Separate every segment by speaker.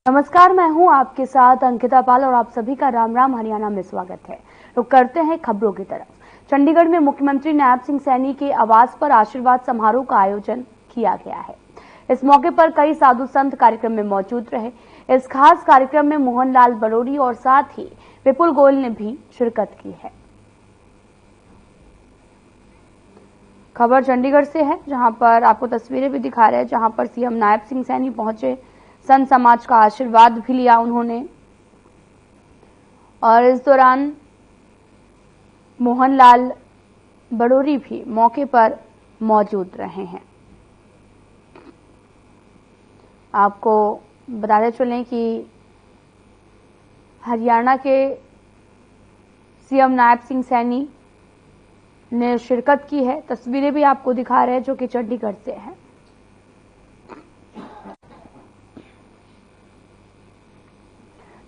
Speaker 1: नमस्कार, मैं हूं आपके साथ अंकिता पाल और आप सभी का राम राम हरियाणा में स्वागत है। तो करते हैं खबरों की तरफ। चंडीगढ़ में मुख्यमंत्री नायब सिंह सैनी के आवास पर आशीर्वाद समारोह का आयोजन किया गया है। इस मौके पर कई साधु संत कार्यक्रम में मौजूद रहे। इस खास कार्यक्रम में मोहनलाल बरोरी और साथ ही विपुल गोयल ने भी शिरकत की है। खबर चंडीगढ़ से है, जहां पर आपको तस्वीरें भी दिखा रहे हैं, जहां पर सीएम नायब सिंह सैनी पहुंचे, संत समाज का आशीर्वाद भी लिया उन्होंने और इस दौरान मोहनलाल बरोरी भी मौके पर मौजूद रहे हैं। आपको बताते चलें कि हरियाणा के सीएम नायब सिंह सैनी ने शिरकत की है। तस्वीरें भी आपको दिखा रहे हैं जो कि चंडीगढ़ से है।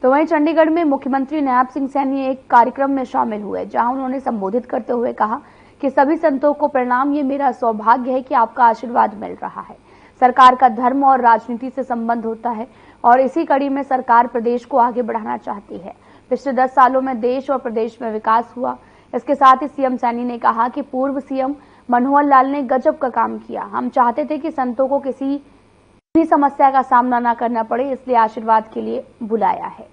Speaker 1: तो वहीं चंडीगढ़ में मुख्यमंत्री नायब सिंह सैनी एक कार्यक्रम में शामिल हुए, जहां उन्होंने संबोधित करते हुए कहा कि सभी संतों को प्रणाम, ये मेरा सौभाग्य है कि आपका आशीर्वाद मिल रहा है। सरकार का धर्म और राजनीति से संबंध होता है और इसी कड़ी में सरकार प्रदेश को आगे बढ़ाना चाहती है। पिछले 10 सालों में देश और प्रदेश में विकास हुआ। इसके साथ ही सीएम सैनी ने कहा कि पूर्व सीएम मनोहर लाल ने गजब का काम किया। हम चाहते थे कि संतों को किसी भी समस्या का सामना न करना पड़े, इसलिए आशीर्वाद के लिए बुलाया है।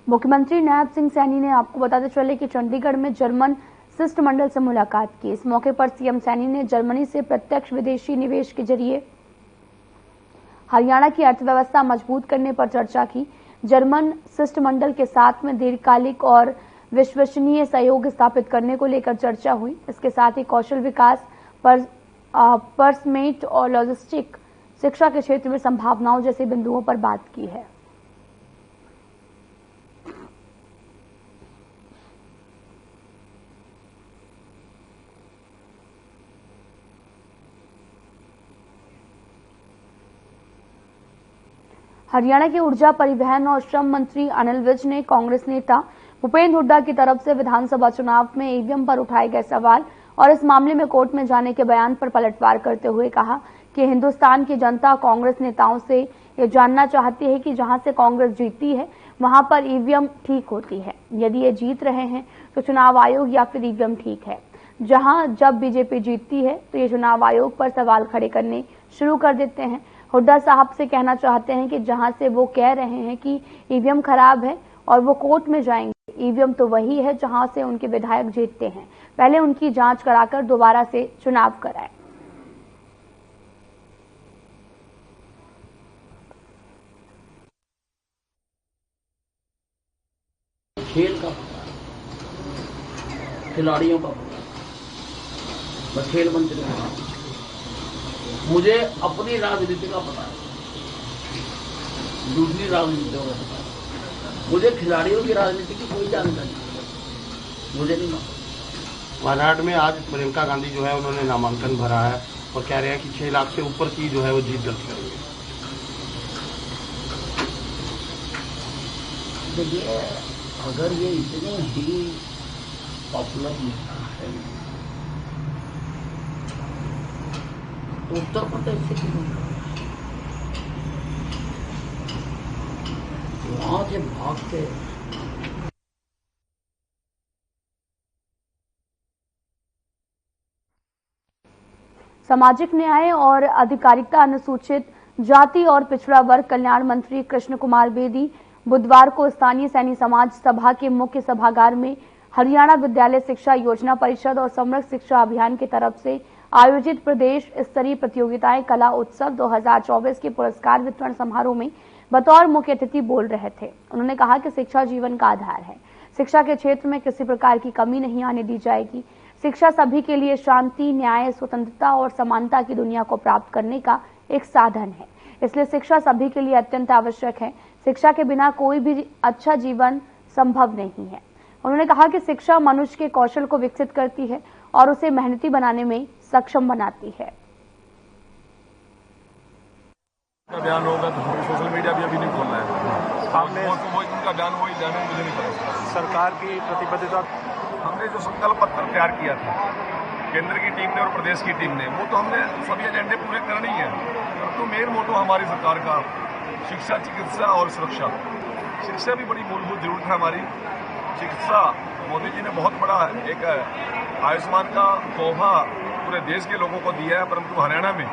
Speaker 1: मुख्यमंत्री नायब सिंह सैनी ने आपको बताते चले कि चंडीगढ़ में जर्मन शिष्टमंडल से मुलाकात की। इस मौके पर सीएम सैनी ने जर्मनी से प्रत्यक्ष विदेशी निवेश के जरिए हरियाणा की अर्थव्यवस्था मजबूत करने पर चर्चा की। जर्मन शिष्टमंडल के साथ में दीर्घकालिक और विश्वसनीय सहयोग स्थापित करने को लेकर चर्चा हुई। इसके साथ ही कौशल विकास, परसमेट और लॉजिस्टिक, शिक्षा के क्षेत्र में संभावनाओं जैसे बिंदुओं पर बात की है। हरियाणा के ऊर्जा, परिवहन और श्रम मंत्री अनिल विज ने कांग्रेस नेता भूपेंद्र हुड्डा की तरफ से विधानसभा चुनाव में ईवीएम पर उठाए गए सवाल और इस मामले में कोर्ट में जाने के बयान पर पलटवार करते हुए कहा कि हिंदुस्तान की जनता कांग्रेस नेताओं से ये जानना चाहती है कि जहां से कांग्रेस जीतती है वहां पर ईवीएम ठीक होती है। यदि ये जीत रहे हैं तो चुनाव आयोग या फिर ईवीएम ठीक है। जब बीजेपी जीतती है तो ये चुनाव आयोग पर सवाल खड़े करने शुरू कर देते हैं। हुड्डा साहब से कहना चाहते हैं कि जहां से वो कह रहे हैं कि ईवीएम खराब है और वो कोर्ट में जाएंगे, ईवीएम तो वही है जहां से उनके विधायक जीतते हैं। पहले उनकी जांच कराकर दोबारा से चुनाव कराएं।
Speaker 2: खेल का खिलाड़ियों का, मैं खेल मंत्री हूं, मुझे अपनी राजनीति का पता है, दूसरी राजनीतियों का पता है। मुझे खिलाड़ियों की राजनीति की कोई जानकारी नहीं, मुझे नहीं मालूम।
Speaker 3: वायनाड में आज प्रियंका गांधी जो है उन्होंने नामांकन भरा है और कह रहे हैं कि 6 लाख से ऊपर की जो है वो जीत दर्ज करेंगे।
Speaker 2: देखिए, अगर ये इतने ही पॉपुलर नेता है तो उत्तर प्रदेश से क्यों वहां से भाग के
Speaker 1: सामाजिक न्याय और अधिकारिता, अनुसूचित जाति और पिछड़ा वर्ग कल्याण मंत्री कृष्ण कुमार बेदी बुधवार को स्थानीय सैनी समाज सभा के मुख्य सभागार में हरियाणा विद्यालय शिक्षा योजना परिषद और समग्र शिक्षा अभियान की तरफ से आयोजित प्रदेश स्तरीय प्रतियोगिताएं कला उत्सव 2024 के पुरस्कार वितरण समारोह में बतौर मुख्य अतिथि बोल रहे थे। उन्होंने कहा कि शिक्षा जीवन का आधार है। शिक्षा के क्षेत्र में किसी प्रकार की कमी नहीं आने दी जाएगी। शिक्षा सभी के लिए शांति, न्याय, स्वतंत्रता और समानता की दुनिया को प्राप्त करने का एक साधन है। इसलिए शिक्षा सभी के लिए अत्यंत आवश्यक है। शिक्षा के बिना कोई भी अच्छा जीवन संभव नहीं है। उन्होंने कहा कि शिक्षा मनुष्य के कौशल को विकसित करती है और उसे मेहनती बनाने में सक्षम बनाती है।
Speaker 4: का बयान होगा तो सोशल मीडिया भी अभी नहीं खोलना है। हमने उनका बयान वही जाने मुझे नहीं पता। सरकार की प्रतिबद्धता, हमने जो संकल्प पत्र तैयार किया था केंद्र की टीम ने और प्रदेश की टीम ने, वो तो हमने सभी एजेंडे पूरे करने ही है। तो मेन मोटो हमारी सरकार का शिक्षा, चिकित्सा और सुरक्षा। शिक्षा भी बड़ी मूलभूत जरूरत है हमारी। चिकित्सा मोदी जी ने बहुत बड़ा एक आयुष्मान का तोहफा पूरे देश के लोगों को दिया है, परंतु हरियाणा में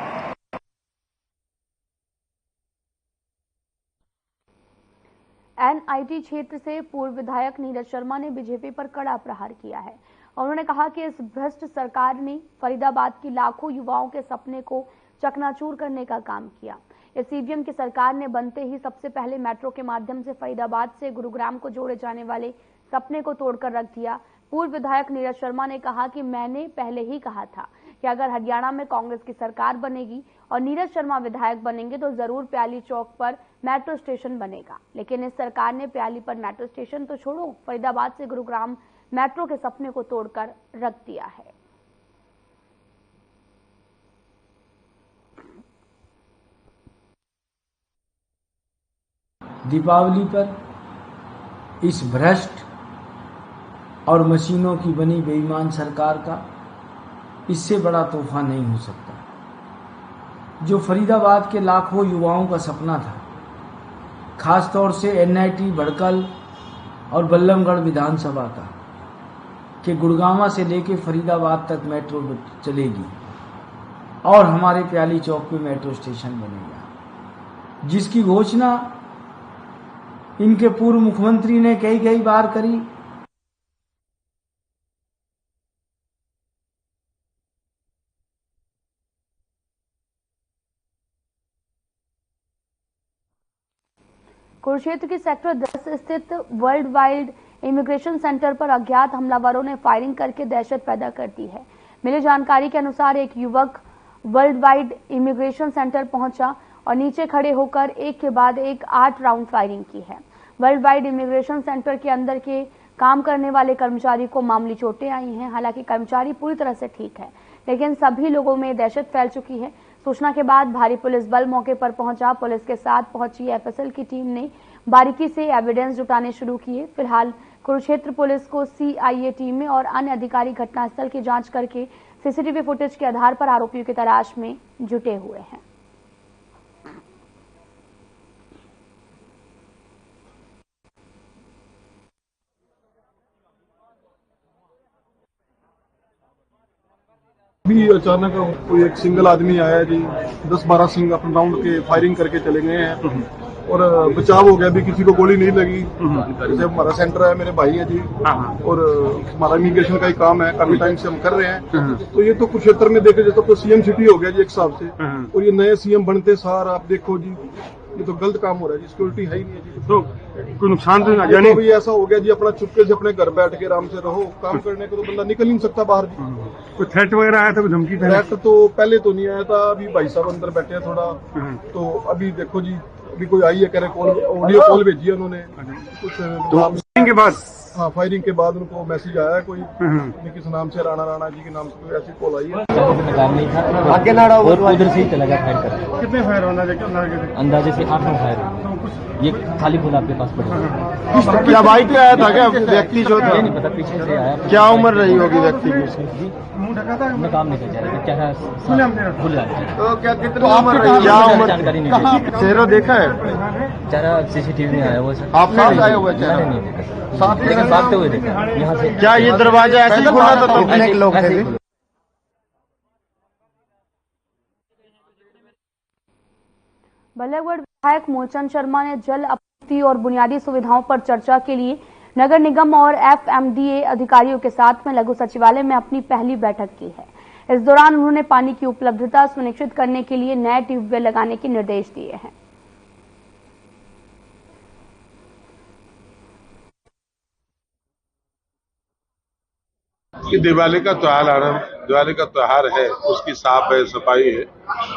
Speaker 1: एनआईटी क्षेत्र से पूर्व विधायक नीरज शर्मा ने बीजेपी पर कड़ा प्रहार किया है। उन्होंने कहा कि इस भ्रष्ट सरकार ने फरीदाबाद की लाखों युवाओं के सपने को चकनाचूर करने का काम किया। इस ईवीएम की सरकार ने बनते ही सबसे पहले मेट्रो के माध्यम से फरीदाबाद से गुरुग्राम को जोड़े जाने वाले सपने को तोड़कर रख दिया। पूर्व विधायक नीरज शर्मा ने कहा कि मैंने पहले ही कहा था कि अगर हरियाणा में कांग्रेस की सरकार बनेगी और नीरज शर्मा विधायक बनेंगे तो जरूर प्याली चौक पर मेट्रो स्टेशन बनेगा, लेकिन इस सरकार ने प्याली पर मेट्रो स्टेशन तो छोड़ो, फरीदाबाद से गुरुग्राम मेट्रो के सपने को तोड़कर रख दिया है।
Speaker 5: दीपावली पर इस भ्रष्ट और मशीनों की बनी बेईमान सरकार का इससे बड़ा तोहफा नहीं हो सकता। जो फरीदाबाद के लाखों युवाओं का सपना था, खासतौर से एनआईटी, भड़कल और बल्लभगढ़ विधानसभा का, कि गुड़गांवा से लेकर फरीदाबाद तक मेट्रो चलेगी और हमारे प्याली चौक पे मेट्रो स्टेशन बनेगा, जिसकी घोषणा इनके पूर्व मुख्यमंत्री ने कई बार करी।
Speaker 1: कुरुक्षेत्र के सेक्टर 10 स्थित वर्ल्ड वाइड इमिग्रेशन सेंटर पर अज्ञात हमलावरों ने फायरिंग करके दहशत पैदा कर दी है। मिली जानकारी के अनुसार एक युवक वर्ल्ड वाइड इमिग्रेशन सेंटर पहुंचा और नीचे खड़े होकर एक के बाद एक 8 राउंड फायरिंग की है। वर्ल्ड वाइड इमिग्रेशन सेंटर के अंदर के काम करने वाले कर्मचारी को मामूली चोटें आई हैं। हालांकि कर्मचारी पूरी तरह से ठीक है, लेकिन सभी लोगों में दहशत फैल चुकी है। सूचना के बाद भारी पुलिस बल मौके पर पहुंचा। पुलिस के साथ पहुंची एफएसएल की टीम ने बारीकी से एविडेंस जुटाने शुरू किए। फिलहाल कुरुक्षेत्र पुलिस को सीआईए टीमें और अन्य अधिकारी घटनास्थल की जांच करके सीसीटीवी फुटेज के आधार पर आरोपियों की तलाश में जुटे हुए हैं।
Speaker 4: भी अचानक कोई एक सिंगल आदमी आया जी, 10-12 सिंग अपने राउंड के फायरिंग करके चले गए हैं और बचाव हो गया। भी किसी को गोली नहीं लगी। जैसे हमारा सेंटर है, मेरे भाई है जी, और हमारा इमिग्रेशन का ही काम है, काफी टाइम से हम कर रहे हैं। तो ये तो कुरुक्षेत्र में देखे जाए तो सीएम सिटी हो गया जी एक हिसाब से। और ये नए सीएम बनते सार आप देखो जी, ये तो गलत काम हो रहा है जी, सिक्योरिटी है ही नहीं है जी। तो कोई नुकसान तो नहीं, अभी ऐसा हो गया जी, अपना चुपके से अपने घर बैठ के आराम से रहो, काम करने को तो बंदा निकल नहीं सकता बाहर जी। कोई थ्रेट वगैरह आया था, कोई धमकी? थ्रेट तो पहले तो नहीं आया था, अभी भाई साहब अंदर बैठे हैं थोड़ा, तो अभी देखो जी, अभी कोई आई है, कह रहे कॉल, ऑडियो कॉल भेजी है उन्होंने कुछ के बाद। हाँ, फायरिंग के बाद उनको मैसेज आया है कोई किस नाम से, राणा जी के नाम से कोई ऐसी कॉल आई है।
Speaker 6: आगे नाड़ा और उधर से ही चला गया फायर कर।
Speaker 4: कितने फायर होना
Speaker 6: अंदाजे से 8-9 फायर। ये खाली फूल आपके पास पड़ा।
Speaker 3: क्या बाइक पे आया था क्या व्यक्ति? जो था
Speaker 6: नहीं पता, पीछे से आया।
Speaker 3: क्या उम्र रही होगी व्यक्ति की?
Speaker 6: मैं काम नहीं कर जा रहा, क्या भूल
Speaker 3: तो क्या कितनी उम्र रही? क्या उम्र?
Speaker 6: जानकारी नहीं।
Speaker 3: चेहरा देखा है?
Speaker 6: चेहरा सीसीटीवी में आया वो सर।
Speaker 3: आप साथ आए हुए चेहरा?
Speaker 6: नहीं देखा, लेकिन भागते हुए देखा यहाँ से।
Speaker 3: क्या ये दरवाजा ऐसे खुला था? तो
Speaker 6: कितने लोग थे?
Speaker 1: बल्लभगढ़ विधायक मूलचंद शर्मा ने जल आपूर्ति और बुनियादी सुविधाओं पर चर्चा के लिए नगर निगम और एफएमडीए अधिकारियों के साथ में लघु सचिवालय में अपनी पहली बैठक की है। इस दौरान उन्होंने पानी की उपलब्धता सुनिश्चित करने के लिए नए ट्यूबवेल लगाने के निर्देश दिए हैं।
Speaker 7: दिवाली का त्योहार है, उसकी साफ है, सफाई है,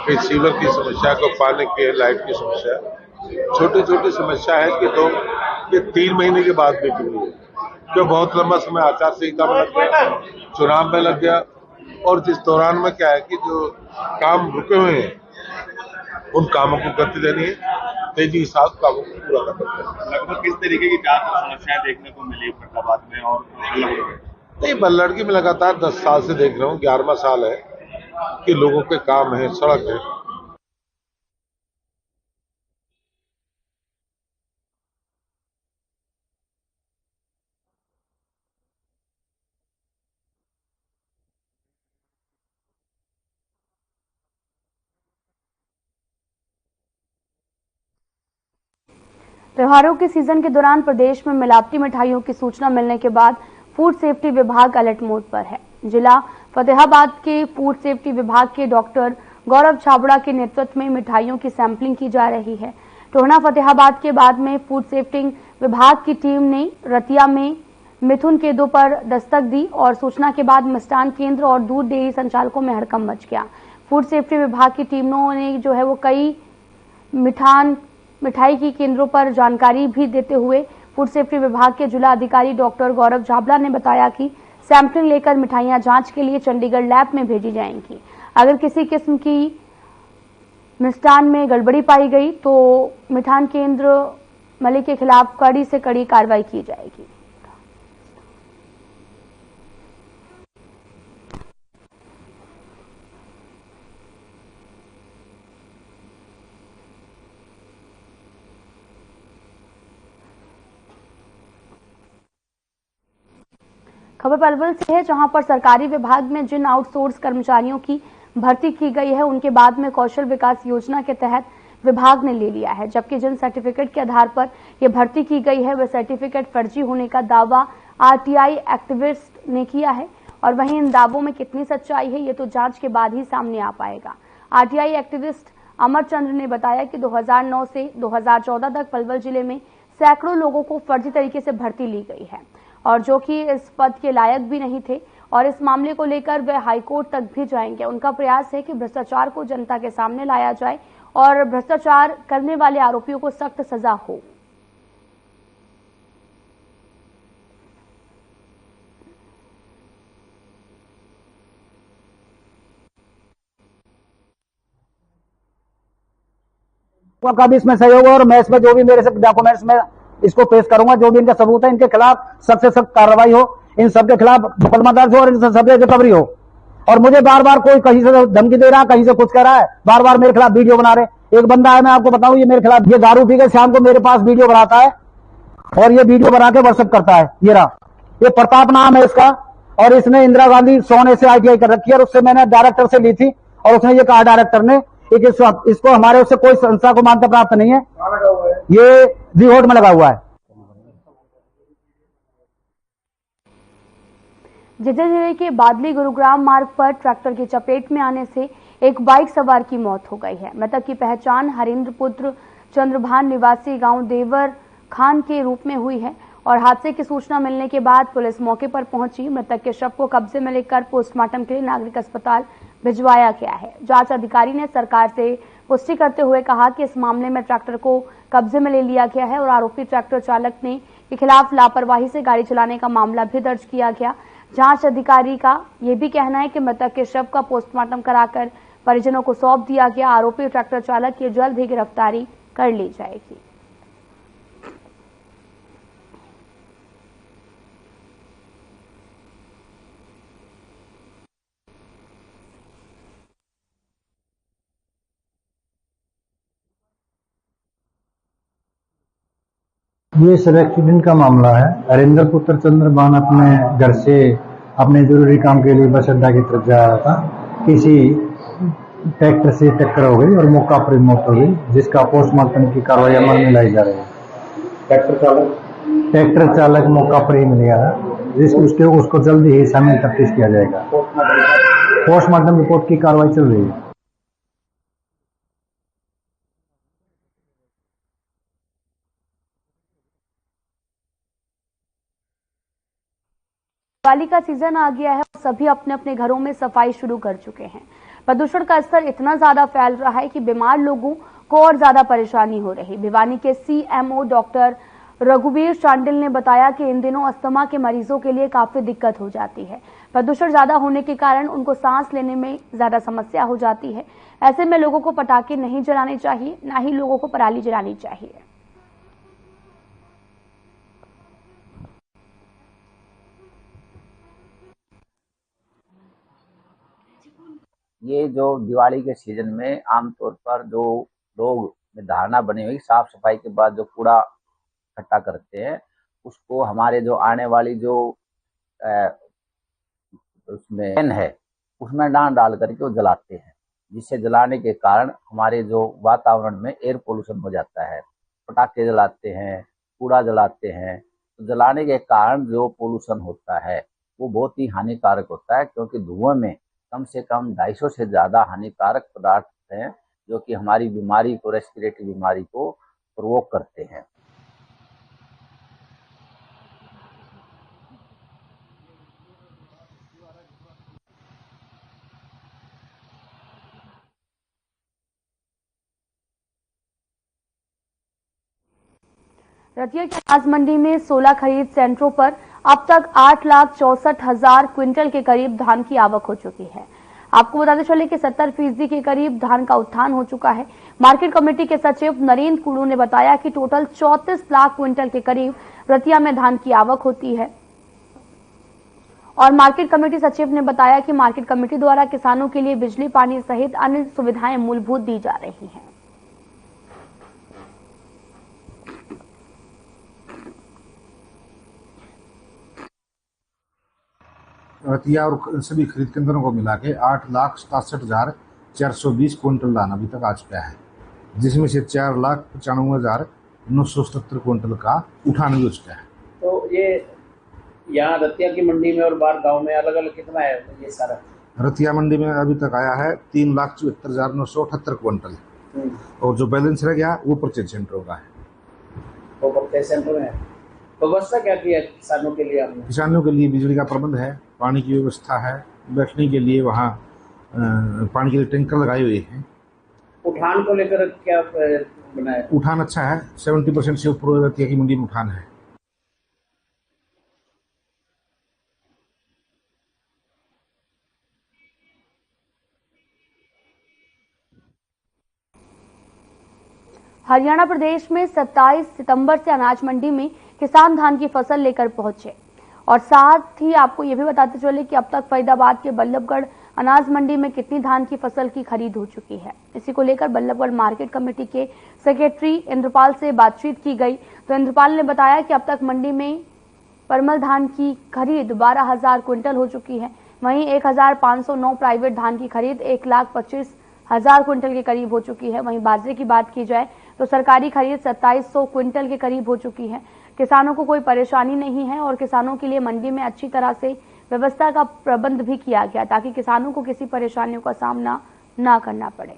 Speaker 7: फिर सीवर की समस्या को, पानी की, लाइट की समस्या, छोटी छोटी समस्या है कि 3 महीने के बाद भी पूरी है। जो बहुत लंबा समय आचार संहिता में लग गया, चुनाव में लग गया, और जिस दौरान में क्या है कि जो काम रुके हुए हैं उन कामों को गति देनी है, तेजी के साथ कामों को पूरा करना है।
Speaker 8: लगभग किस तरीके की जांच समस्याएं देखने को मिली फरीदाबाद में और
Speaker 7: नहीं, बल्लड़की में लगातार 10 साल से देख रहा हूँ, 11वां साल है कि लोगों के काम है, सड़क है।
Speaker 1: त्योहारों के सीजन के दौरान प्रदेश में मिलावटी मिठाइयों की सूचना मिलने के बाद फूड सेफ्टी विभाग अलर्ट मोड पर है। जिला फतेहाबाद के फूड सेफ्टी विभाग के डॉक्टर गौरव छाबड़ा के नेतृत्व में मिठाइयों की सैंपलिंग की जा रही है। टोहना फतेहाबाद के बाद में फूड सेफ्टी विभाग की टीम ने रतिया में मिथुन केंद्रों पर दस्तक दी और सूचना के बाद मिष्ठान केंद्र और दूध डेयरी संचालकों में हड़कंप मच गया। फूड सेफ्टी विभाग की टीमों ने जो है वो कई मिठाई की केंद्रों पर जानकारी भी देते हुए फूड सेफ्टी विभाग के जिला अधिकारी डॉक्टर गौरव छाबड़ा ने बताया कि सैंपलिंग लेकर मिठाइयां जांच के लिए चंडीगढ़ लैब में भेजी जाएंगी। अगर किसी किस्म की मिष्ठान में गड़बड़ी पाई गई तो मिठान केंद्र मालिक के खिलाफ कड़ी से कड़ी कार्रवाई की जाएगी। खबर पलवल से है, जहां पर सरकारी विभाग में जिन आउटसोर्स कर्मचारियों की भर्ती की गई है उनके बाद में कौशल विकास योजना के तहत विभाग ने ले लिया है, जबकि जिन सर्टिफिकेट के आधार पर यह भर्ती की गई है वह सर्टिफिकेट फर्जी होने का दावा आरटीआई एक्टिविस्ट ने किया है। और वहीं इन दावों में कितनी सच्चाई है ये तो जांच के बाद ही सामने आ पाएगा। आरटीआई एक्टिविस्ट अमर चंद्र ने बताया कि 2009 से 2014 तक पलवल जिले में सैकड़ों लोगों को फर्जी तरीके से भर्ती ली गई है और जो कि इस पद के लायक भी नहीं थे, और इस मामले को लेकर वे हाईकोर्ट तक भी जाएंगे। उनका प्रयास है कि भ्रष्टाचार को जनता के सामने लाया जाए और भ्रष्टाचार करने वाले आरोपियों को सख्त सजा हो।
Speaker 9: का भी इसमें सहयोग और मैं इसमें जो भी मेरे से डॉक्यूमेंट्स में इसको पेश करूंगा, जो भी इनका सबूत है इनके खिलाफ सख्त से सख्त कार्रवाई हो, इन सबके खिलाफ मुकदमा दर्ज हो और इन सबसे रिकवरी हो। और मुझे बार बार कोई कहीं से धमकी दे रहा है, कहीं से कुछ कर रहा है, बार बार मेरे खिलाफ वीडियो बना रहे। एक बंदा है, मैं आपको बताऊं, ये मेरे खिलाफ ये दारू पी के शाम को मेरे पास वीडियो बनाता है और ये वीडियो बना के व्हाट्सएप करता है। ये रहा, ये प्रताप नाम है इसका, और इसने इंदिरा गांधी सोने से ITI कर रखी है और उससे मैंने डायरेक्टर से ली थी और उसने ये कहा डायरेक्टर ने इसको हमारे उससे कोई संस्था को मान्यता प्राप्त नहीं है। ये रिहोट में लगा हुआ है।
Speaker 1: झज्जर जिले के बादली गुरुग्राम मार्ग पर ट्रैक्टर की चपेट में आने से एक बाइक सवार की मौत हो गई है। मृतक की पहचान हरिंद्र पुत्र चंद्रभान निवासी गांव देवर खान के रूप में हुई है और हादसे की सूचना मिलने के बाद पुलिस मौके पर पहुंची। मृतक के शव को कब्जे में लेकर पोस्टमार्टम के लिए नागरिक अस्पताल भिजवाया गया है। जांच अधिकारी ने सरकार से पुष्टि करते हुए कहा कि इस मामले में ट्रैक्टर को कब्जे में ले लिया गया है और आरोपी ट्रैक्टर चालक ने के खिलाफ लापरवाही से गाड़ी चलाने का मामला भी दर्ज किया गया। जांच अधिकारी का यह भी कहना है कि मृतक के शव का पोस्टमार्टम कराकर परिजनों को सौंप दिया गया। आरोपी ट्रैक्टर चालक की जल्द ही गिरफ्तारी कर ली जाएगी।
Speaker 10: ये सब एक्सीडेंट का मामला है। हरिंदर पुत्र चंद्रभान अपने घर से अपने जरूरी काम के लिए बस अड्डा की तरफ जा रहा था। किसी ट्रैक्टर से टक्कर हो गई और मौका पर मौत हो गई, जिसका पोस्टमार्टम की कार्रवाई अमल में लाई जा रही है। ट्रैक्टर चालक मौका पर ही मिल गया है, उसको जल्दी ही शामिल तफ्तीश किया जाएगा। पोस्टमार्टम रिपोर्ट की कार्रवाई चल रही है।
Speaker 1: दिवाली का सीजन आ गया है और सभी अपने अपने घरों में सफाई शुरू कर चुके हैं। प्रदूषण का स्तर इतना ज्यादा फैल रहा है कि बीमार लोगों को और ज्यादा परेशानी हो रही। भिवानी के CMO डॉक्टर रघुवीर शांडिल ने बताया कि इन दिनों अस्थमा के मरीजों के लिए काफी दिक्कत हो जाती है। प्रदूषण ज्यादा होने के कारण उनको सांस लेने में ज्यादा समस्या हो जाती है। ऐसे में लोगों को पटाखे नहीं जलाने चाहिए, ना ही लोगों को पराली जलानी चाहिए।
Speaker 11: ये जो दिवाली के सीजन में आमतौर पर जो लोग में धारणा बनी हुई, साफ सफाई के बाद जो कूड़ा इकट्ठा करते हैं उसको हमारे जो आने वाली जो उसमें है उसमें डाल करके वो जलाते हैं, जिससे जलाने के कारण हमारे जो वातावरण में एयर पोल्यूशन हो जाता है। पटाखे जलाते हैं, कूड़ा जलाते हैं, तो जलाने के कारण जो पोल्यूशन होता है वो बहुत ही हानिकारक होता है, क्योंकि धुएं में कम से कम 250 से ज़्यादा हानिकारक पदार्थ हैं जो कि हमारी बीमारी को, रेस्पिरेटरी बीमारी को प्रोवोक करते हैं।
Speaker 1: रतिया की अनाज मंडी में 16 खरीद सेंटरों पर अब तक 8,64,000 क्विंटल के करीब धान की आवक हो चुकी है। आपको बताते चले कि 70% के करीब धान का उत्थान हो चुका है। मार्केट कमेटी के सचिव नरेंद्र कुड़ू ने बताया कि टोटल 34 लाख क्विंटल के करीब रतिया में धान की आवक होती है। और मार्केट कमेटी सचिव ने बताया कि मार्केट कमेटी द्वारा किसानों के लिए बिजली, पानी सहित अन्य सुविधाएं मूलभूत दी जा रही हैं।
Speaker 12: रतिया और सभी खरीद केंद्रों को मिला के 8,67,420 क्विंटल धान अभी तक आ चुका है, जिसमें से 4,95,977 क्विंटल का उठान भी हो चुका है।
Speaker 2: तो ये यहाँ रतिया की मंडी में और बाहर गांव में अलग अलग कितना है ये सारा?
Speaker 12: रतिया मंडी में अभी तक आया है 3,74,978 क्विंटल, और जो बैलेंस रह गया वो परचेज सेंटरों का है।
Speaker 2: वो परचेज सेंटर में तो व्यवस्था क्या की है किसानों के लिए? आपने
Speaker 12: किसानों के लिए बिजली का प्रबंध है, पानी की व्यवस्था है, बैठने के लिए वहाँ पानी के लिए टैंकर लगाए हुए हैं।
Speaker 2: उठान को लेकर क्या बनाया?
Speaker 12: उठान अच्छा है, 70% से ऊपर रतिया की मंडी में उठान है।
Speaker 1: हरियाणा प्रदेश में 27 सितंबर से अनाज मंडी में किसान धान की फसल लेकर पहुंचे। और साथ ही आपको ये भी बताते चले कि अब तक फरीदाबाद के बल्लभगढ़ अनाज मंडी में कितनी धान की फसल की खरीद हो चुकी है। इसी को लेकर बल्लभगढ़ मार्केट कमेटी के सेक्रेटरी इंद्रपाल से बातचीत की गई, तो इंद्रपाल ने बताया कि अब तक मंडी में परमल धान की खरीद 12,000 क्विंटल हो चुकी है। वहीं 1,509 प्राइवेट धान की खरीद 1,25,000 क्विंटल के करीब हो चुकी है। वहीं बाजरे की बात की जाए तो सरकारी खरीद 2700 क्विंटल के करीब हो चुकी है। किसानों को कोई परेशानी नहीं है और किसानों के लिए मंडी में अच्छी तरह से व्यवस्था का प्रबंध भी किया गया ताकि किसानों को किसी परेशानियों का सामना न करना पड़े।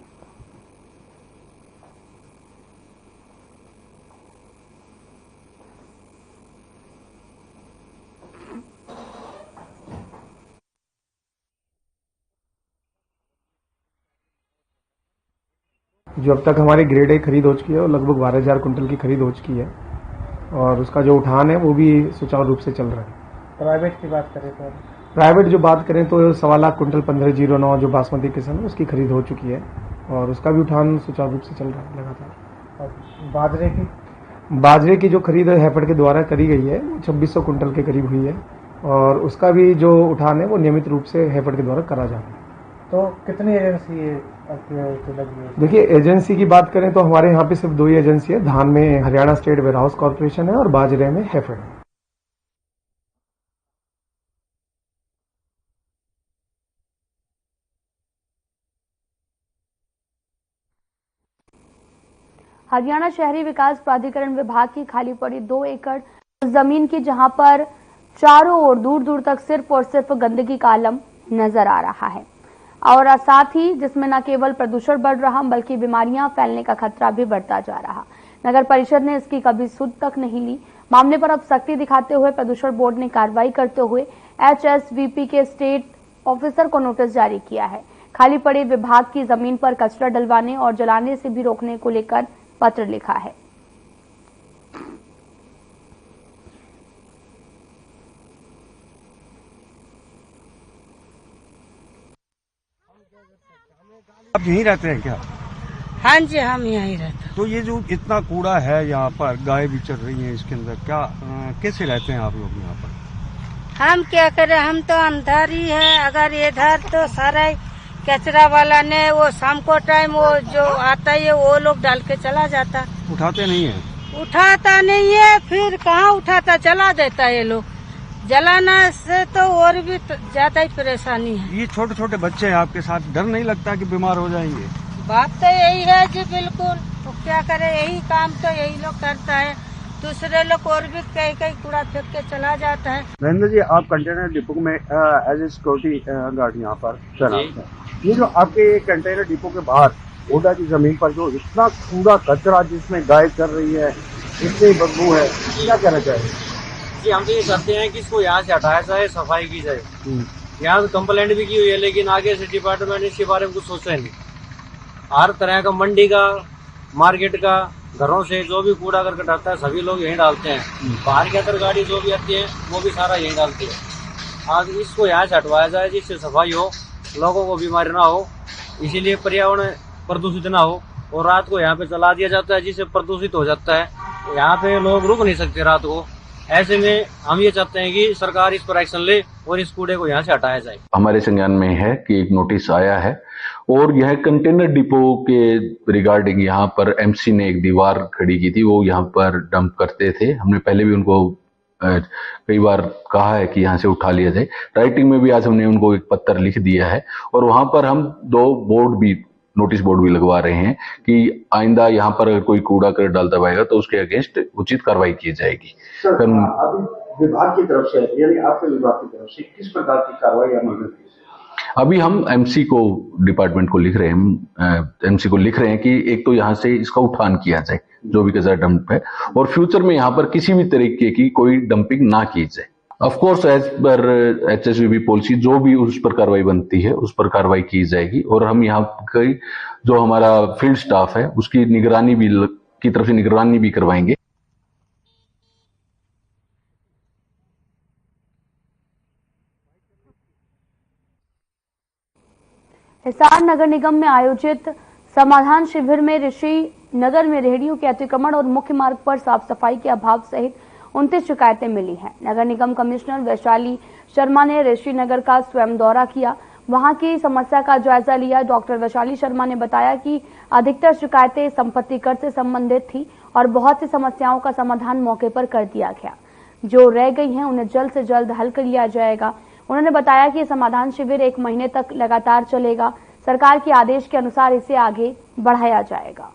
Speaker 13: जो अब तक हमारी ग्रेड ए खरीद हो चुकी है वो लगभग 12,000 कुंटल की खरीद हो चुकी है, और उसका जो उठान है वो भी सुचारू रूप से चल रहा है।
Speaker 6: प्राइवेट की बात करें तो
Speaker 13: प्राइवेट जो बात करें तो 1.25 लाख कुंटल 1509 जो बासमती किस्म है उसकी खरीद हो चुकी है, और उसका भी उठान सुचारू रूप से चल रहा है लगातार।
Speaker 6: और
Speaker 13: बाजरे की जो खरीद हैफेड के द्वारा करी गई है 2600 कुंटल के करीब हुई है, और उसका भी जो उठान है वो नियमित रूप से हैफेड के द्वारा करा जा रहा है।
Speaker 6: तो कितनी एजेंसी
Speaker 13: देखिए, एजेंसी की बात करें तो हमारे यहाँ पे सिर्फ 2 ही एजेंसी है। धान में हरियाणा स्टेट वेयरहाउस कॉर्पोरेशन है और बाजरे में हैफेड है।
Speaker 1: हरियाणा शहरी विकास प्राधिकरण विभाग की खाली पड़ी 2 एकड़ जमीन की, जहां पर चारों ओर दूर दूर तक सिर्फ और सिर्फ गंदगी का आलम नजर आ रहा है, और साथ ही जिसमें न केवल प्रदूषण बढ़ रहा बल्कि बीमारियां फैलने का खतरा भी बढ़ता जा रहा। नगर परिषद ने इसकी कभी सुध तक नहीं ली। मामले पर अब सख्ती दिखाते हुए प्रदूषण बोर्ड ने कार्रवाई करते हुए HSVP के स्टेट ऑफिसर को नोटिस जारी किया है। खाली पड़े विभाग की जमीन पर कचरा डलवाने और जलाने से भी रोकने को लेकर पत्र लिखा है।
Speaker 14: आप यहीं रहते हैं क्या?
Speaker 15: हाँ जी, हम यहीं रहते हैं।
Speaker 14: तो ये जो इतना कूड़ा है यहाँ पर, गाय भी चल रही है इसके अंदर, क्या कैसे रहते हैं आप लोग यहाँ पर?
Speaker 15: हम क्या करें, हम तो अंदर ही है। अगर इधर तो सारा कचरा वाला ने वो शाम को टाइम वो जो आता है वो लोग डाल के चला जाता।
Speaker 14: उठाते नहीं है?
Speaker 15: उठाता नहीं है, फिर कहाँ उठाता, जला देता है ये लोग। जलाना से तो और भी ज्यादा ही परेशानी है।
Speaker 14: ये छोटे छोटे बच्चे हैं आपके साथ, डर नहीं लगता कि बीमार हो जाएंगे?
Speaker 15: बात तो यही है जी, बिल्कुल। तो क्या करे, यही काम तो यही लोग करता है। दूसरे लोग और भी कहीं कहीं कूड़ा फेंक के चला जाता है।
Speaker 14: महेंद्र जी, आप कंटेनर डिपो में एज ए सिक्योरिटी गार्ड यहाँ पर तैनात हैं। ये जो आपके कंटेनर डिपो के बाहर ओडा की जमीन पर जो इतना कूड़ा कचरा जिसमें गाय चल रही है, इतनी बदबू है, क्या कहना चाहिए?
Speaker 6: जी, हम तो ये चाहते हैं कि इसको यहाँ से हटाया जाए, सफाई की जाए। यहाँ तो कंप्लेंट भी की हुई है, लेकिन आगे से डिपार्टमेंट इसके बारे में कुछ सोचा नहीं। हर तरह का मंडी का, मार्केट का, घरों से जो भी कूड़ा करकट आता है सभी लोग यहीं डालते हैं। बाहर की अंदर गाड़ी जो भी आती है वो भी सारा यहीं डालती है। आज इसको यहाँ से हटवाया जाए जिससे सफाई हो, लोगों को बीमारी ना हो, इसीलिए पर्यावरण प्रदूषित ना हो। और रात को यहाँ पे चला दिया जाता है जिससे प्रदूषित हो जाता है। यहाँ पे लोग रुक नहीं सकते रात को। ऐसे में हम ये चाहते हैं कि सरकार इस पर एक्शन ले और इस कूड़े को यहाँ से हटाया जाए।
Speaker 16: हमारे संज्ञान में है कि एक नोटिस आया है और यह कंटेनर डिपो के रिगार्डिंग यहाँ पर एमसी ने एक दीवार खड़ी की थी, वो यहाँ पर डंप करते थे। हमने पहले भी उनको कई बार कहा है कि यहाँ से उठा लिया जाए। राइटिंग में भी आज हमने उनको एक पत्र लिख दिया है और वहां पर हम 2 बोर्ड भी, नोटिस बोर्ड भी लगवा रहे हैं कि आइंदा यहाँ पर अगर कोई कूड़ा कर डालता पाएगा तो उसके अगेंस्ट उचित कार्रवाई की जाएगी।
Speaker 17: सर, अभी विभाग की तरफ से, यानी आपके विभाग की तरफ से किस प्रकार की कार्रवाई अमल में?
Speaker 16: अभी हम एमसी को, डिपार्टमेंट को लिख रहे हैं, एमसी को लिख रहे हैं कि एक तो यहाँ से इसका उठान किया जाए जो भी कचरा डंप है, और फ्यूचर में यहाँ पर किसी भी तरीके की कोई डंपिंग ना की जाए। Of course as per HSVB policy जो भी उस पर कार्रवाई बनती है उस पर कार्रवाई की जाएगी। और हम यहाँ कई जो हमारा फील्ड स्टाफ है उसकी निगरानी भी, की तरफ से निगरानी भी करवाएंगे।
Speaker 1: हिसार नगर निगम में आयोजित समाधान शिविर में ऋषि नगर में रेहड़ियों के अतिक्रमण और मुख्य मार्ग पर साफ सफाई के अभाव सहित 29 शिकायतें मिली हैं। नगर निगम कमिश्नर वैशाली शर्मा ने ऋषि नगर का स्वयं दौरा किया, वहां की समस्या का जायजा लिया। डॉक्टर वैशाली शर्मा ने बताया कि अधिकतर शिकायतें संपत्ति कर से संबंधित थी और बहुत सी समस्याओं का समाधान मौके पर कर दिया गया। जो रह गई हैं उन्हें जल्द से जल्द हल कर लिया जाएगा। उन्होंने बताया कि समाधान शिविर 1 महीने तक लगातार चलेगा। सरकार के आदेश के अनुसार इसे आगे बढ़ाया जाएगा।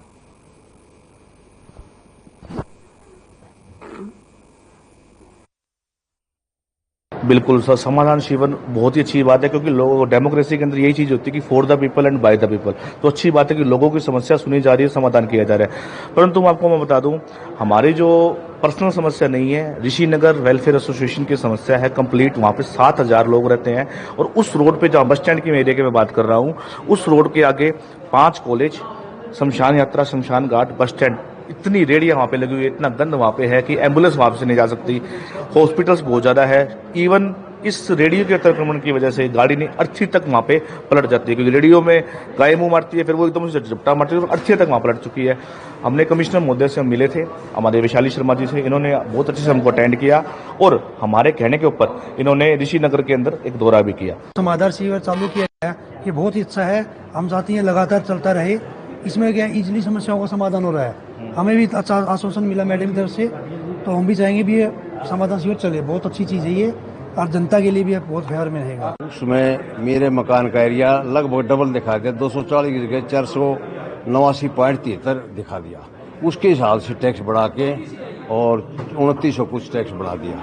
Speaker 18: बिल्कुल सर, समाधान शिविर बहुत ही अच्छी बात है, क्योंकि लोगों, डेमोक्रेसी के अंदर यही चीज होती है कि for the people and by the people. तो अच्छी बात है कि लोगों की समस्या सुनी जा रही है, समाधान किया जा रहा है। परंतु मैं बता दूं, हमारी जो पर्सनल समस्या नहीं है, ऋषि नगर वेलफेयर एसोसिएशन की समस्या है कंप्लीट। वहां पे 7000 लोग रहते हैं और उस रोड पे, जहां बस स्टैंड के एरिया की मैं बात कर रहा हूं, उस रोड के आगे 5 कॉलेज, शमशान यात्रा, शमशान घाट, बस स्टैंड, इतनी रेडियां वहां पे लगी हुई है, इतना गंद वहां पे है कि एम्बुलेंस वहां से नहीं जा सकती। हॉस्पिटल्स बहुत ज्यादा है। इवन इस रेडियो के अतिक्रमण की वजह से गाड़ी ने अर्थी तक वहां पे पलट जाती है, क्योंकि रेडियो में गाय मुंह मारती है, फिर वो एकदम से झपटा मारती है और अर्थी तक वहां पलट चुकी है। हमने कमिश्नर महोदय से हम मिले थे, हमारे वैशाली शर्मा जी से, इन्होंने बहुत अच्छे से हमको अटेंड किया और हमारे कहने के ऊपर इन्होंने ऋषि नगर के अंदर एक दौरा भी किया।
Speaker 19: समाधान शिविर चालू किया गया, ये बहुत ही अच्छा है। हम चाहते हैं लगातार चलता रहे। इसमें क्या इजीली समस्याओं का समाधान हो रहा है। हमें भी अच्छा आश्वासन मिला मैडम की तरफ से, तो हम भी चाहेंगे भी ये समाधान शिविर चले। बहुत अच्छी चीज है ये और जनता के लिए भी बहुत फेवर में रहेगा।
Speaker 20: उसमें मेरे मकान का एरिया लगभग डबल दिखा दिया, 240 की जगह 489.73 दिखा दिया। उसके हिसाब से टैक्स बढ़ा के और 2900 कुछ टैक्स बढ़ा दिया।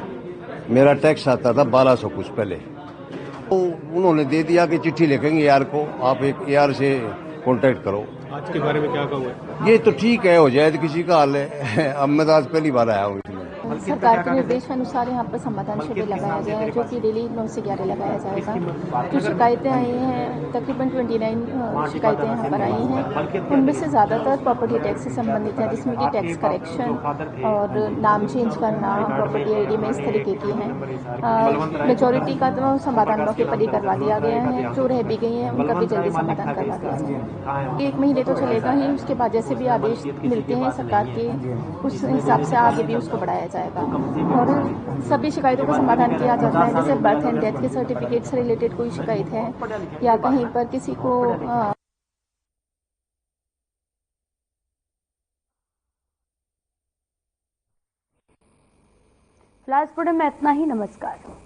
Speaker 20: मेरा टैक्स आता था 1200 कुछ पहले, तो उन्होंने दे दिया कि चिट्ठी लिखेंगे यार को, आप एक यार से कॉन्टेक्ट करो।
Speaker 18: आज के बारे में क्या कहा हुआ है?
Speaker 20: ये तो ठीक है, हो जाए तो किसी का हाल है। अब मैं तो आज पहली बार आया हूँ इसमें।
Speaker 21: सरकार के निर्देश अनुसार यहाँ पर समाधान शिविर लगाया गया है, जो कि डेली 9 से 11 लगाया जाएगा। जो शिकायतें आई हैं, तकरीबन 29 शिकायतें यहाँ पर आई हैं। उनमें से ज़्यादातर प्रॉपर्टी टैक्स से संबंधित है, जिसमें कि टैक्स करेक्शन और नाम चेंज करना, प्रॉपर्टी आईडी में इस तरीके की हैं। मेजॉरिटी का तो समाधान मौके पर ही करवा दिया गया है। जो रह भी गई हैं उनका भी जल्दी समाधान करवा दिया जाएगा। 1 महीने तो चलेगा ही, उसके बाद जैसे भी आदेश मिलते हैं सरकार के, उस हिसाब से आगे भी उसको बढ़ाया जाएगा। और सभी शिकायतों का समाधान किया जाता है। जैसे बर्थ एंड डेथ के सर्टिफिकेट से रिलेटेड कोई शिकायत है या कहीं पर किसी को
Speaker 1: फ्लैश में इतना ही। नमस्कार।